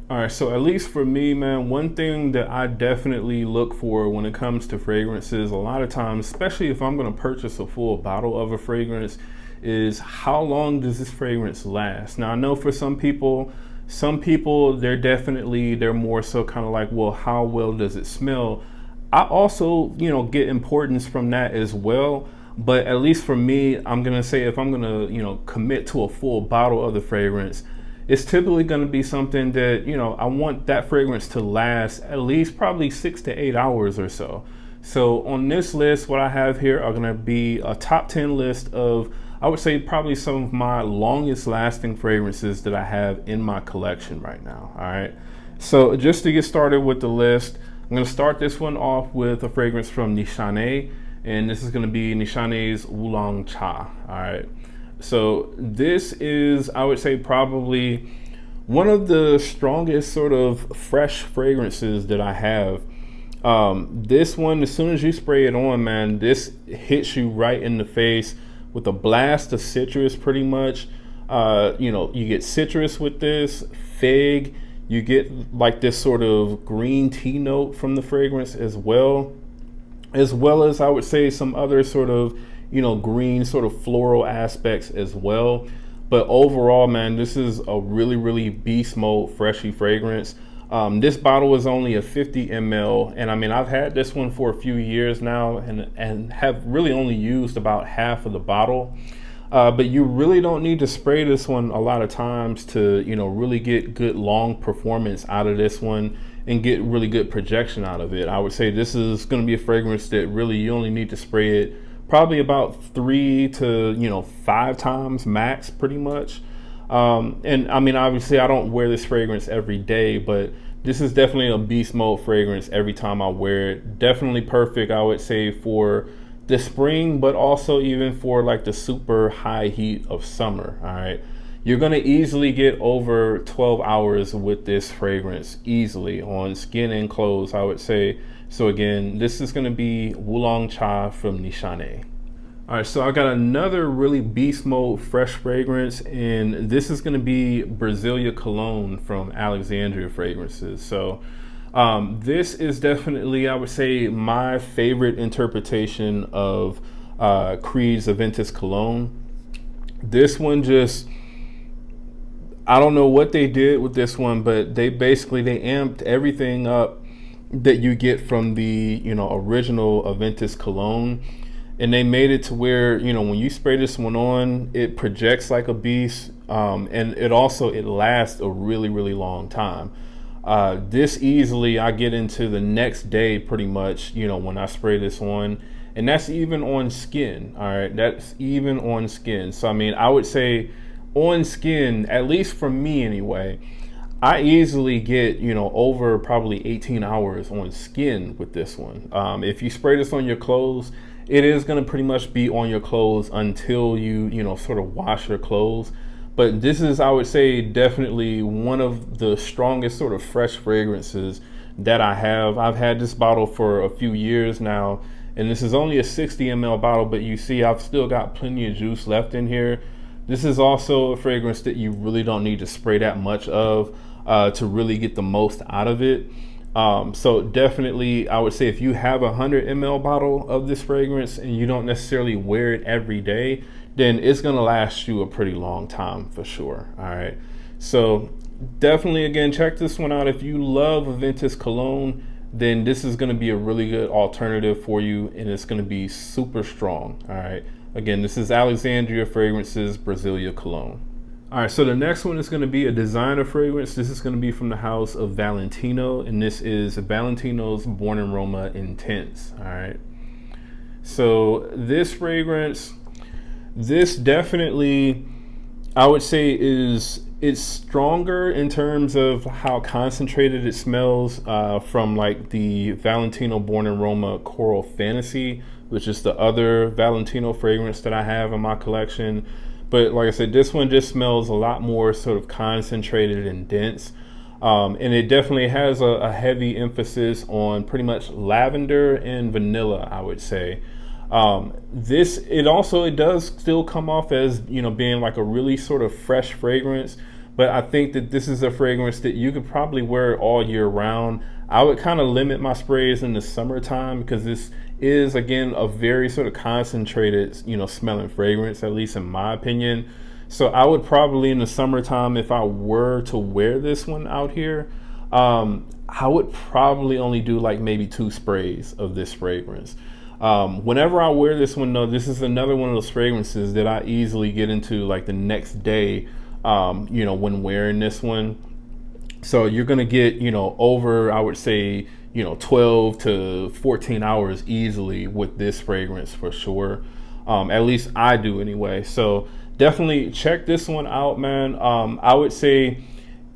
All right, so at least for me, man, one thing that I definitely look for when it comes to fragrances, a lot of times, especially if I'm going to purchase a full bottle of a fragrance, is how long does this fragrance last? Now, I know for some people, they're more so kind of like, well, how well does it smell? I also, get importance from that as well. But at least for me, I'm gonna say if I'm gonna, commit to a full bottle of the fragrance, it's typically going to be something that, I want that fragrance to last at least probably 6 to 8 hours or so. So on this list, what I have here are going to be a top 10 list of, I would say, probably some of my longest lasting fragrances that I have in my collection right now. All right. So just to get started with the list, I'm going to start this one off with a fragrance from Nishane, and this is going to be Nishane's Wulong Cha. All right. So this is, I would say, probably one of the strongest sort of fresh fragrances that I have. This one, as soon as you spray it on, man, this hits you right in the face with a blast of citrus pretty much. You get citrus with this, fig, you get like this sort of green tea note from the fragrance as I would say some other sort of green sort of floral aspects as well. But overall, man, this is a really, really beast mode freshy fragrance. This bottle is only a 50 ml, and I mean, I've had this one for a few years now and have really only used about half of the bottle. But you really don't need to spray this one a lot of times to, really get good long performance out of this one and get really good projection out of it. I would say this is going to be a fragrance that really you only need to spray it probably about 3 to 5 times max, pretty much. And I mean, obviously I don't wear this fragrance every day, but this is definitely a beast mode fragrance every time I wear it. Definitely perfect, I would say, for the spring, but also even for like the super high heat of summer. All right, you're gonna easily get over 12 hours with this fragrance easily on skin and clothes, I would say. So again, this is gonna be Wulong Cha from Nishane. All right, so I got another really beast mode fresh fragrance, and this is gonna be Brasilia Cologne from Alexandria Fragrances. So this is definitely, I would say, my favorite interpretation of Creed's Aventus Cologne. This one just, I don't know what they did with this one, but they amped everything up that you get from the original Aventus Cologne, and they made it to where when you spray this one on, it projects like a beast, and it lasts a really, really long time. This easily I get into the next day pretty much when I spray this on, and that's even on skin. All right, that's even on skin. So I mean, I would say on skin, at least for me anyway, I easily get over probably 18 hours on skin with this one. If you spray this on your clothes, it is going to pretty much be on your clothes until you sort of wash your clothes. But this is, I would say, definitely one of the strongest sort of fresh fragrances that I have. I've had this bottle for a few years now, and this is only a 60 ml bottle, but you see I've still got plenty of juice left in here. This is also a fragrance that you really don't need to spray that much of to really get the most out of it. So definitely, I would say if you have a 100 ml bottle of this fragrance and you don't necessarily wear it every day, then it's gonna last you a pretty long time for sure. All right, so definitely, again, check this one out. If you love Aventus Cologne, then this is gonna be a really good alternative for you, and it's gonna be super strong. All right, again, this is Alexandria Fragrances Brasilia Cologne. All right, so the next one is going to be a designer fragrance. This is going to be from the house of Valentino, and this is Valentino's Born in Roma Intense. All right, so this fragrance, this definitely, I would say, it's stronger in terms of how concentrated it smells from like the Valentino Born in Roma Coral Fantasy, which is the other Valentino fragrance that I have in my collection. But like I said, this one just smells a lot more sort of concentrated and dense. And it definitely has a heavy emphasis on pretty much lavender and vanilla, I would say. It does still come off as, being like a really sort of fresh fragrance, but I think that this is a fragrance that you could probably wear all year round. I would kind of limit my sprays in the summertime because this is, again, a very sort of concentrated, smelling fragrance, at least in my opinion. So I would probably, in the summertime, if I were to wear this one out here, I would probably only do like maybe 2 sprays of this fragrance. Whenever I wear this one, though, this is another one of those fragrances that I easily get into like the next day, when wearing this one. So you're going to get, over, I would say, 12 to 14 hours easily with this fragrance for sure. At least I do anyway. So definitely check this one out, man. I would say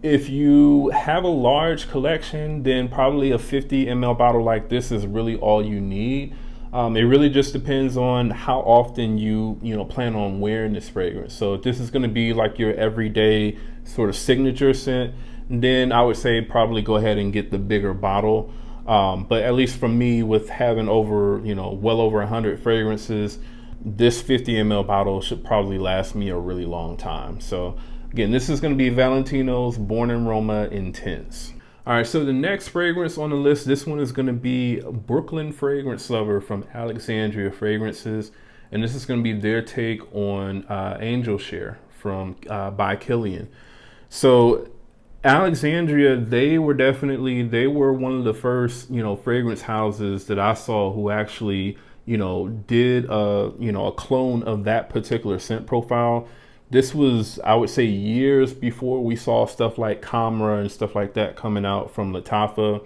if you have a large collection, then probably a 50 ml bottle like this is really all you need. It really just depends on how often you plan on wearing this fragrance. So if this is going to be like your everyday sort of signature scent, then I would say probably go ahead and get the bigger bottle. But at least for me, with having over, well over 100 fragrances, this 50 ml bottle should probably last me a really long time. So again, this is going to be Valentino's Born in Roma Intense. All right, so the next fragrance on the list, this one is going to be Brooklyn Fragrance Lover from Alexandria Fragrances. And this is going to be their take on Angel Share by Killian. So Alexandria, they were one of the first, fragrance houses that I saw who actually, did a clone of that particular scent profile. This was, I would say, years before we saw stuff like Camera and stuff like that coming out from Lattafa.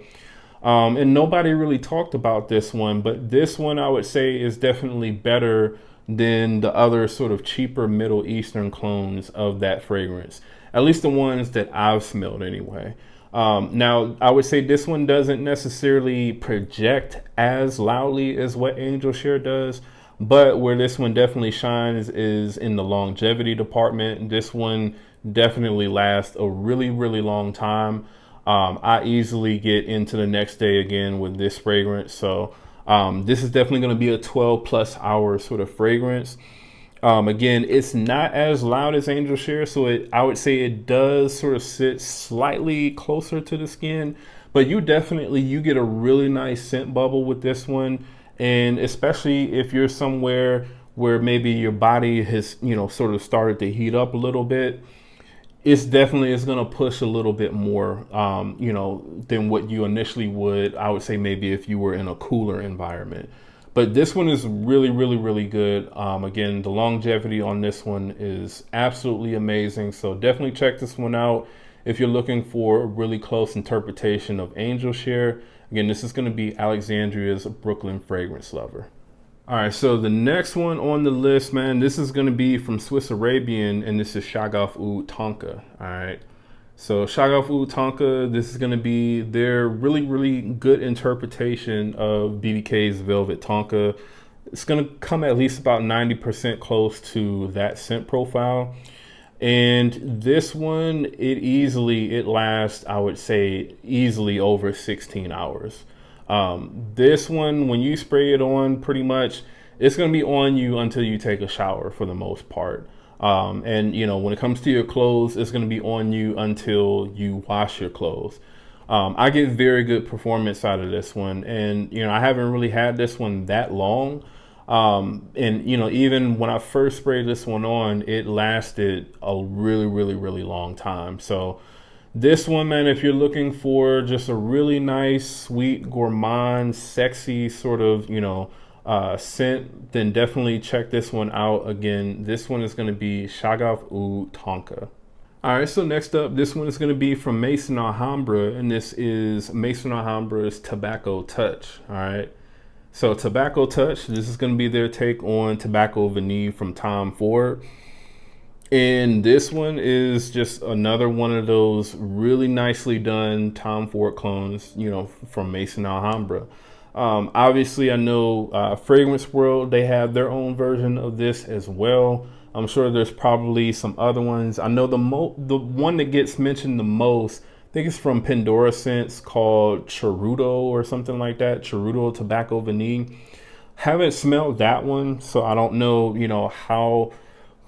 And nobody really talked about this one, but this one I would say is definitely better than the other sort of cheaper Middle Eastern clones of that fragrance. At least the ones that I've smelled anyway. Now, I would say this one doesn't necessarily project as loudly as what Angel Share does, but where this one definitely shines is in the longevity department. This one definitely lasts a really, really long time. I easily get into the next day again with this fragrance. So this is definitely going to be a 12 plus hour sort of fragrance. Again, it's not as loud as Angel Share, so I would say it does sort of sit slightly closer to the skin, but you get a really nice scent bubble with this one. And especially if you're somewhere where maybe your body has, sort of started to heat up a little bit, it's going to push a little bit more, than what you initially would, I would say, maybe if you were in a cooler environment. But this one is really, really, really good. Again, the longevity on this one is absolutely amazing. So definitely check this one out if you're looking for a really close interpretation of Angel Share. Again, this is going to be Alexandria's Brooklyn Fragrance Lover. All right, so the next one on the list, man, this is going to be from Swiss Arabian, and this is Shaghaf Oud Tonka. All right, so Shaghaf Oud Tonka, this is going to be their really, really good interpretation of BDK's Velvet Tonka. It's going to come at least about 90% close to that scent profile. And this one, it lasts, I would say, easily over 16 hours. This one, when you spray it on, pretty much, it's going to be on you until you take a shower for the most part. And, when it comes to your clothes, it's going to be on you until you wash your clothes. I get very good performance out of this one. And, I haven't really had this one that long. And even when I first sprayed this one on, it lasted a really, really, really long time. So this one, man, if you're looking for just a really nice, sweet, gourmand, sexy sort of, scent, then definitely check this one out. Again, this one is going to be Shaghaf Oud Tonka. All right, so next up, this one is going to be from Maison Alhambra, and this is Maison Alhambra's Tobacco Touch. All right. So Tobacco Touch, this is going to be their take on Tobacco Vanille from Tom Ford. And this one is just another one of those really nicely done Tom Ford clones, from Maison Alhambra. Obviously, I know Fragrance World, they have their own version of this as well. I'm sure there's probably some other ones. I know the one that gets mentioned the most, I think it's from Pandora Scents, called Charuto or something like that. Charuto Tobacco Vanille. Haven't smelled that one, so I don't know, how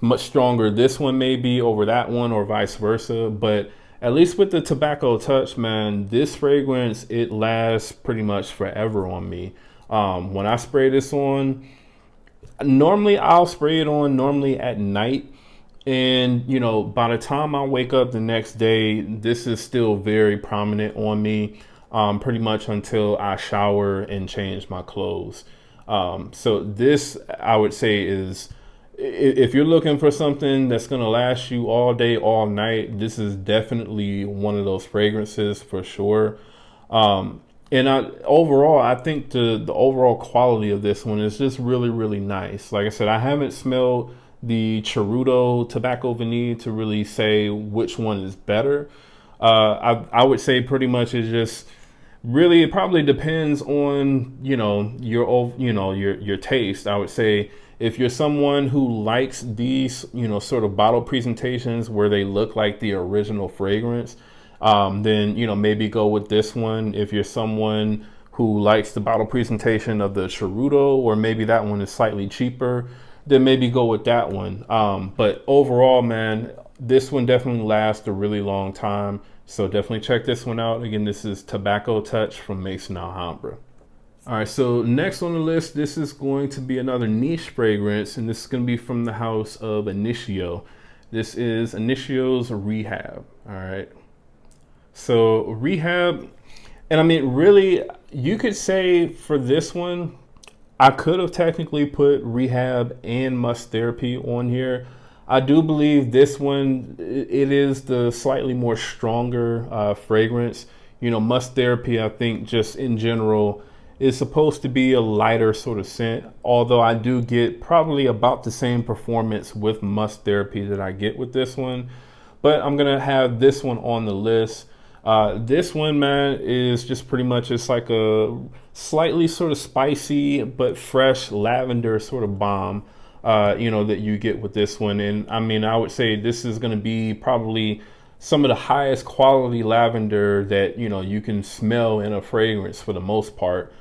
much stronger this one may be over that one or vice versa. But at least with the Tobacco Touch, man, this fragrance, it lasts pretty much forever on me. When I spray this on, normally I'll spray it on normally at night. And, you know, by the time I wake up the next day, this is still very prominent on me, pretty much until I shower and change my clothes. So this, I would say, is, if you're looking for something that's going to last you all day, all night, this is definitely one of those fragrances for sure. And overall, I think the overall quality of this one is just really, really nice. Like I said, I haven't smelled the Charuto Tobacco Vanille to really say which one is better. I would say pretty much it's just really, it probably depends on, you know, your taste. I would say if you're someone who likes these, you know, sort of bottle presentations where they look like the original fragrance, then, you know, maybe go with this one. If you're someone who likes the bottle presentation of the Charuto, or maybe that one is slightly cheaper, then maybe go with that one. But overall, man, this one definitely lasts a really long time. So definitely check this one out. Again, this is Tobacco Touch from Maison Alhambra. All right, so next on the list, this is going to be another niche fragrance, and this is going to be from the house of Initio. This is Initio's Rehab. All right. So Rehab, and I mean, really, you could say for this one, I could have technically put Rehab and Must Therapy on here. I do believe this one, it is the slightly more stronger fragrance. You know, Must Therapy, I think just in general, is supposed to be a lighter sort of scent. Although I do get probably about the same performance with Must Therapy that I get with this one. But I'm going to have this one on the list. This one, man, is just pretty much, it's like a slightly sort of spicy but fresh lavender sort of bomb, you know, that you get with this one. And I mean, I would say this is going to be probably some of the highest quality lavender that, you know, you can smell in a fragrance for the most part.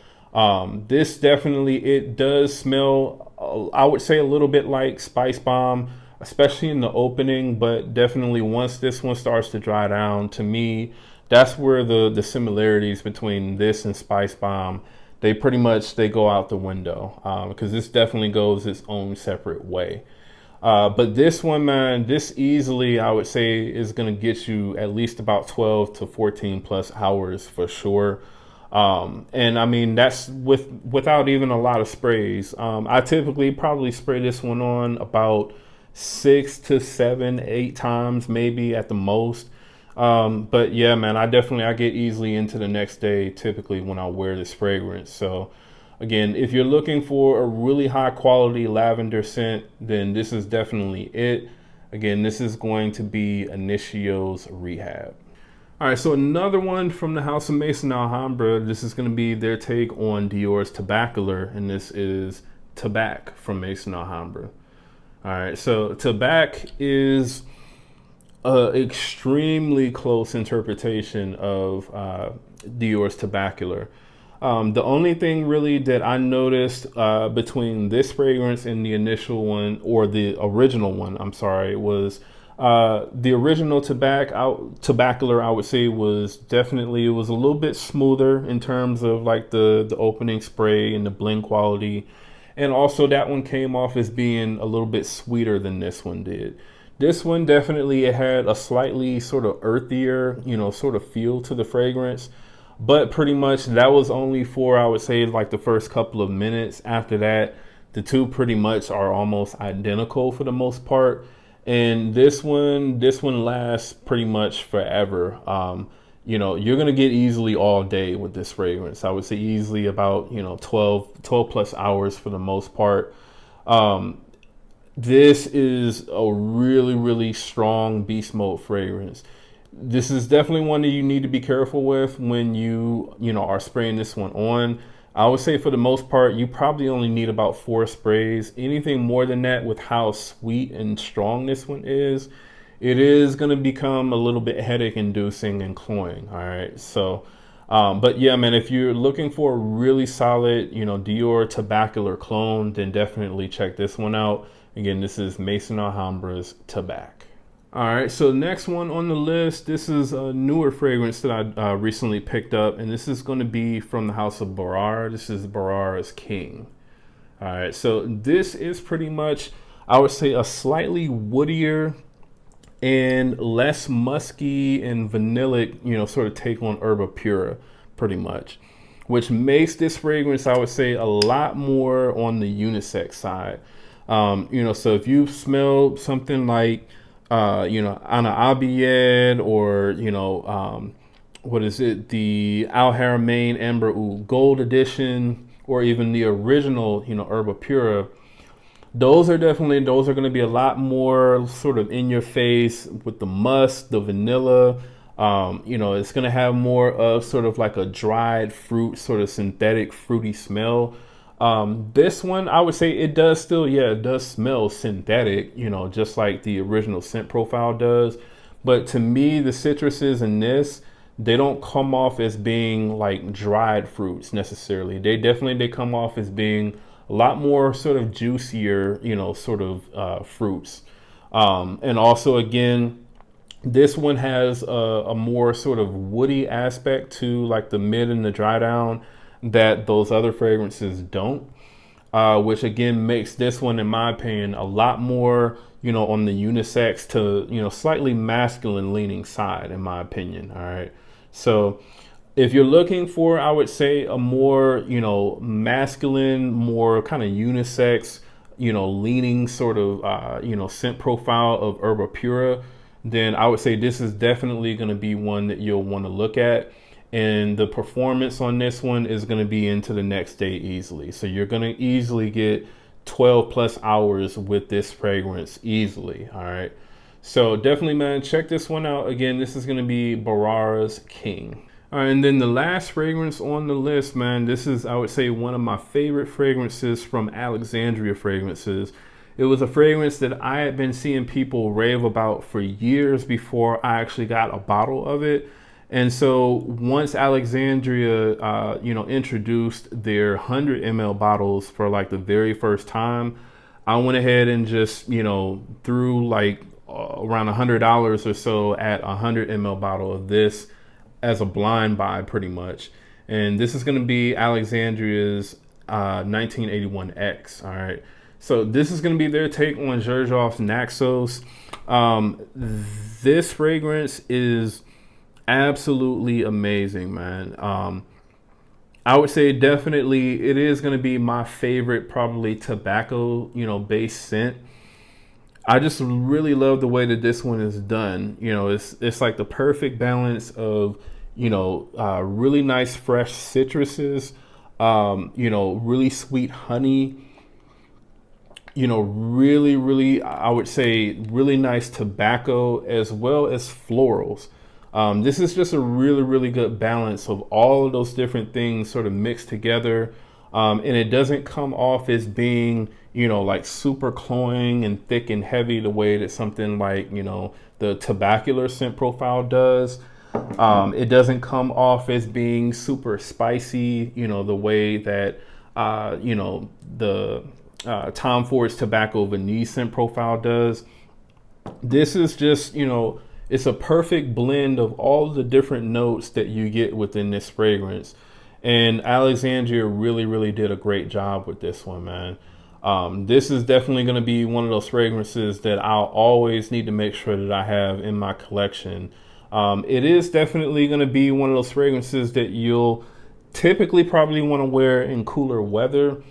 This definitely, it does smell, I would say a little bit like Spice Bomb, especially in the opening, but definitely once this one starts to dry down, to me, that's where the similarities between this and Spice Bomb, they pretty much, they go out the window, because this definitely goes its own separate way. But this one, man, this easily, I would say, is going to get you at least about 12 to 14 plus hours for sure. And I mean, that's without even a lot of sprays. I typically probably spray this one on about 6 to 7, 8 times, maybe at the most. But yeah, man, I get easily into the next day typically when I wear this fragrance. So again, if you're looking for a really high quality lavender scent, then this is definitely it. Again, this is going to be Initio's Rehab. All right, so another one from the House of Maison Alhambra. This is going to be their take on Dior's Tabacular, and this is Tabac from Maison Alhambra. All right, so Tabac is an extremely close interpretation of Dior's Tabacular. The only thing really that I noticed between this fragrance and the initial one, or the original one, I'm sorry, was the original Tabacular, I would say, was definitely, it was a little bit smoother in terms of like the opening spray and the blend quality. And also that one came off as being a little bit sweeter than this one did. This one definitely, it had a slightly sort of earthier, you know, sort of feel to the fragrance. But pretty much that was only for, I would say, like the first couple of minutes. After that, the two pretty much are almost identical for the most part. And this one lasts pretty much forever. You know, you're going to get easily all day with this fragrance. I would say easily about, you know, 12 plus hours for the most part. This is a really, really strong beast mode fragrance. This is definitely one that you need to be careful with when you know, are spraying this one on. I would say for the most part, you probably only need about 4 sprays. Anything more than that, with how sweet and strong this one is, it is going to become a little bit headache inducing and cloying. All right. So, but yeah, man, if you're looking for a really solid, you know, Dior Tabacular clone, then definitely check this one out. Again, this is Maison Alhambra's Tabac. All right, so next one on the list, this is a newer fragrance that I recently picked up, and this is going to be from the house of Barara. This is Barara's King. All right, so this is pretty much, I would say, a slightly woodier and less musky and vanillic, sort of take on Herba Pura, pretty much, which makes this fragrance, I would say, a lot more on the unisex side. So if you've smelled something like Ana Abiyed, or, what is it? The Al Haramain Amber Oud Gold Edition, or even the original, Herba Pura. Those are going to be a lot more sort of in your face with the musk, the vanilla. It's going to have more of sort of like a dried fruit, sort of synthetic fruity smell. This one, I would say it does smell synthetic, just like the original scent profile does. But to me, the citruses in this, they don't come off as being like dried fruits necessarily. They come off as being a lot more sort of juicier, fruits. And also, again, this one has a more sort of woody aspect to like the mid and the dry down that those other fragrances don't, which again makes this one, in my opinion, a lot more, on the unisex to, slightly masculine leaning side, in my opinion. All right. So if you're looking for, I would say, a more, masculine, more kind of unisex, leaning sort of, scent profile of Herba Pura, then I would say this is definitely going to be one that you'll want to look at. And the performance on this one is going to be into the next day easily. So you're going to easily get 12 plus hours with this fragrance easily. All right. So definitely, man, check this one out. Again, this is going to be Barara's King. All right, and then the last fragrance on the list, man, this is, I would say, one of my favorite fragrances from Alexandria Fragrances. It was a fragrance that I had been seeing people rave about for years before I actually got a bottle of it. And so once Alexandria, introduced their 100 ml bottles for like the very first time, I went ahead and just, threw like around $100 or so at a 100 ml bottle of this as a blind buy, pretty much. And this is going to be Alexandria's 1981X. All right. So this is going to be their take on Xerjoff's Naxos. This fragrance is absolutely amazing, man. I would say definitely it is going to be my favorite, probably tobacco, based scent. I just really love the way that this one is done. It's like the perfect balance of, really nice fresh citruses, really sweet honey, really, I would say really nice tobacco, as well as florals. This is just a really, really good balance of all of those different things sort of mixed together. And it doesn't come off as being, like super cloying and thick and heavy the way that something like, the Tabacular scent profile does. It doesn't come off as being super spicy, the way that, the Tom Ford's Tobacco Vanille scent profile does. This is just, it's a perfect blend of all the different notes that you get within this fragrance. And Alexandria really, really did a great job with this one, man. This is definitely going to be one of those fragrances that I'll always need to make sure that I have in my collection. It is definitely going to be one of those fragrances that you'll typically probably want to wear in cooler weather.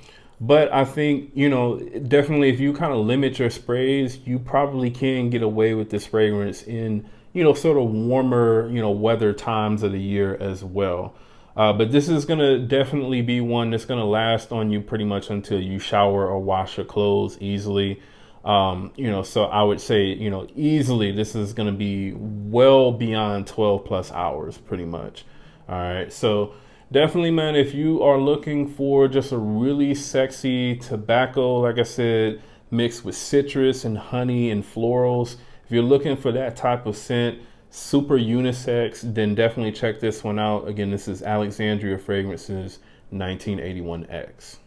But I think, definitely if you kind of limit your sprays, you probably can get away with this fragrance in, sort of warmer, weather times of the year as well. But this is going to definitely be one that's going to last on you pretty much until you shower or wash your clothes easily. So I would say, easily this is going to be well beyond 12 plus hours pretty much. All right. So definitely, man, if you are looking for just a really sexy tobacco, like I said, mixed with citrus and honey and florals, if you're looking for that type of scent, super unisex, then definitely check this one out. Again, this is Alexandria Fragrances 1981X.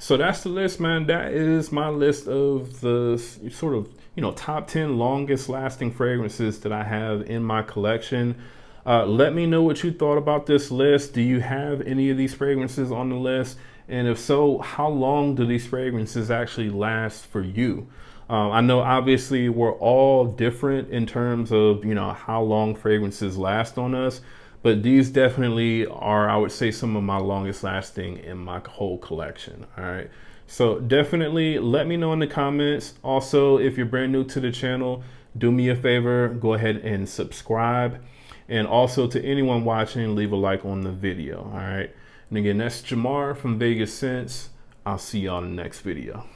So that's the list, man. That is my list of the sort of, top 10 longest lasting fragrances that I have in my collection. Let me know what you thought about this list. Do you have any of these fragrances on the list? And if so, how long do these fragrances actually last for you? I know obviously we're all different in terms of, how long fragrances last on us, but these definitely are, I would say, some of my longest lasting in my whole collection. All right. So definitely let me know in the comments. Also, if you're brand new to the channel, do me a favor, go ahead and subscribe. And also to anyone watching, leave a like on the video. All right. And again, that's Jamar from Vegas Sense. I'll see you on the next video.